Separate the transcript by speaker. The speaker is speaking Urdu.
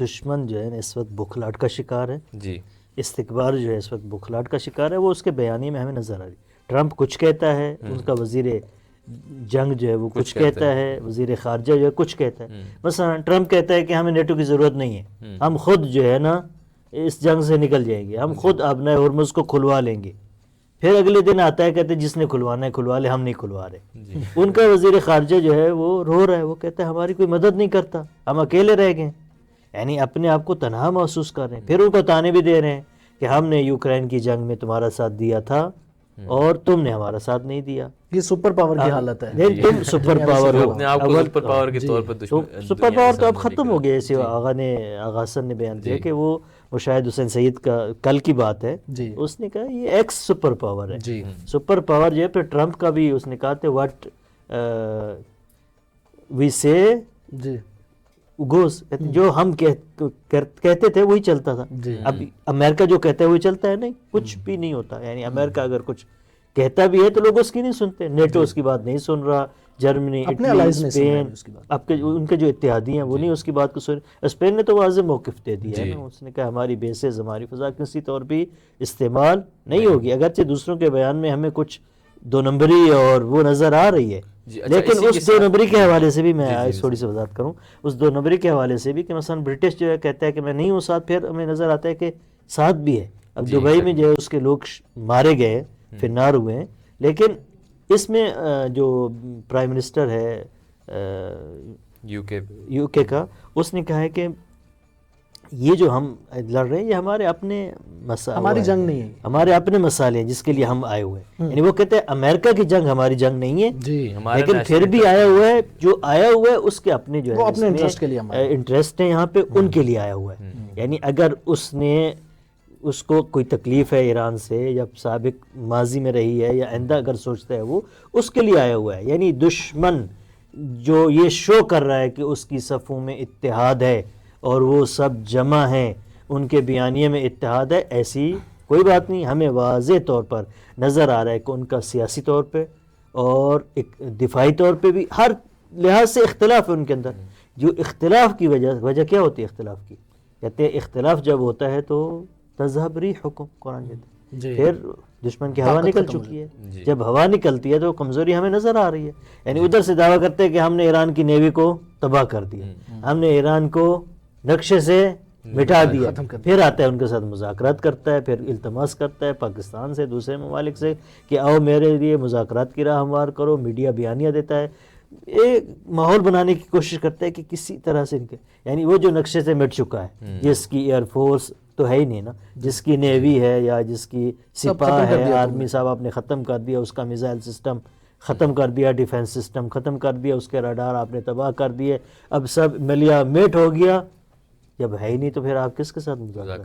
Speaker 1: دشمن جو ہے نا اس وقت بخلاہٹ کا شکار ہے
Speaker 2: جی،
Speaker 1: استکبار جو ہے اس وقت بخلاہٹ کا شکار ہے. وہ اس کے بیانیے میں ہمیں نظر آ رہی. ٹرمپ کچھ کہتا ہے, ان کا وزیر جنگ جو ہے وہ کچھ کہتا ہے, وزیر خارجہ جو ہے کچھ کہتا ہے. مثلا ٹرمپ کہتا ہے کہ ہمیں نیٹو کی ضرورت نہیں ہے, ہم خود جو ہے نا اس جنگ سے نکل جائیں گے, ہم خود اپنا ہرمز کو کھلوا لیں گے. پھر اگلے دن آتا ہے کہتے ہیں جس نے کھلوانا ہے کھلوا لے, ہم نہیں کھلوا رہے. ان کا وزیر خارجہ جو ہے وہ رو رہا ہے, وہ کہتا ہے ہماری کوئی مدد نہیں کرتا, ہم اکیلے رہ گئے. یعنی اپنے آپ کو تنہا محسوس کر رہے ہیں. پھر ان کو تانے بھی دے رہے ہیں کہ ہم نے یوکرین کی جنگ میں تمہارا ساتھ دیا تھا اور تم نے ہمارا ساتھ نہیں دیا.
Speaker 3: یہ سپر پاور کی حالت ہے.
Speaker 1: نہیں, تم سپر پاور ہو,
Speaker 2: اپنے آپ کو سپر پاور کے طور پر
Speaker 1: سپر پاور تو اب ختم ہو گیا. ایسے آغا حسن نے بیان کیا کہ وہ مشاہد حسین سعید کا کل کی بات ہے, اس نے کہا یہ ایکس سپر پاور ہے. سپر پاور جو ہے پھر ٹرمپ کا بھی اس نے کہا تھا واٹ وی سے گوز, جو ہم کہتے تھے وہی چلتا تھا. اب امریکہ جو کہتا ہے وہی چلتا ہے, نہیں کچھ بھی نہیں ہوتا. یعنی امریکہ اگر کچھ کہتا بھی ہے تو لوگ اس کی نہیں سنتے. نیٹو اس کی بات نہیں سن رہا, جرمنی, اٹلی, اسپین, اب کے ان کے جو اتحادی ہیں وہ نہیں اس کی بات کو سن. اسپین نے تو واضح موقف دے دیا ہے نا, اس نے کہا ہماری بیسز ہماری فضا کسی طور بھی استعمال نہیں ہوگی. اگرچہ دوسروں کے بیان میں ہمیں کچھ دو نمبری اور وہ نظر آ رہی ہے, لیکن اس دو نمبری کے حوالے سے بھی میں تھوڑی سی وضاحت کروں. اس دو نمبری کے حوالے سے بھی کہ مثلا برٹش جو ہے کہتا ہے کہ میں نہیں ہوں ساتھ, پھر ہمیں نظر آتا ہے کہ ساتھ بھی ہے. اب دبئی میں جو ہے اس کے لوگ مارے گئے, پھر نار ہوئے ہیں. لیکن اس میں جو پرائم منسٹر ہے یو کے کا, اس نے کہا ہے کہ یہ جو ہم لڑ رہے ہیں یہ ہمارے اپنے
Speaker 3: ہماری جنگ نہیں ہے,
Speaker 1: ہمارے اپنے مسائل ہیں جس کے لیے ہم آئے ہوئے ہیں. یعنی وہ کہتے ہیں امریکہ کی جنگ ہماری جنگ نہیں ہے, لیکن پھر بھی آیا ہوا ہے, جو آیا ہوا ہے اس کے اپنے جو ہے انٹرسٹ ہیں یہاں پہ, ان کے لیے آیا ہوا ہے. یعنی اگر اس نے اس کو کوئی تکلیف ہے ایران سے یا سابق ماضی میں رہی ہے یا آئندہ اگر سوچتا ہے وہ اس کے لیے آیا ہوا ہے. یعنی دشمن جو یہ شو کر رہا ہے کہ اس کی صفوں میں اتحاد ہے اور وہ سب جمع ہیں, ان کے بیانیے میں اتحاد ہے, ایسی کوئی بات نہیں. ہمیں واضح طور پر نظر آ رہا ہے کہ ان کا سیاسی طور پہ اور ایک دفاعی طور پہ بھی ہر لحاظ سے اختلاف ہے ان کے اندر. جو اختلاف کی وجہ کیا ہوتی ہے اختلاف کی, کہتے ہیں اختلاف جب ہوتا ہے تو تذہب ریحکم, قرآن کہتے ہیں پھر دشمن کی ہوا نکل چکی ہے. جب ہوا نکلتی ہے تو کمزوری ہمیں نظر آ رہی ہے. یعنی ادھر سے دعویٰ کرتے ہیں کہ ہم نے ایران کی نیوی کو تباہ کر دیا, ہم نے ایران کو نقشے سے مٹا دیا, پھر آتا ہے ان کے ساتھ مذاکرات کرتا ہے, پھر التماس کرتا ہے پاکستان سے, دوسرے ممالک سے کہ آؤ میرے لیے مذاکرات کی راہ ہموار کرو. میڈیا بیانیہ دیتا ہے, ایک ماحول بنانے کی کوشش کرتا ہے کہ کسی طرح سے ان کے, یعنی وہ جو نقشے سے مٹ چکا ہے, جس کی ایئر فورس تو ہے ہی نہیں نا, جس کی نیوی ہے یا جس کی سپاہ ہے, آرمی صاحب آپ نے ختم کر دیا, اس کا میزائل سسٹم ختم کر دیا, ڈیفنس سسٹم ختم کر دیا, اس کے راڈار آپ نے تباہ کر دیے, اب سب ملیا میٹ ہو گیا. جب ہے ہی نہیں تو پھر آپ کس کے ساتھ مذاکرہ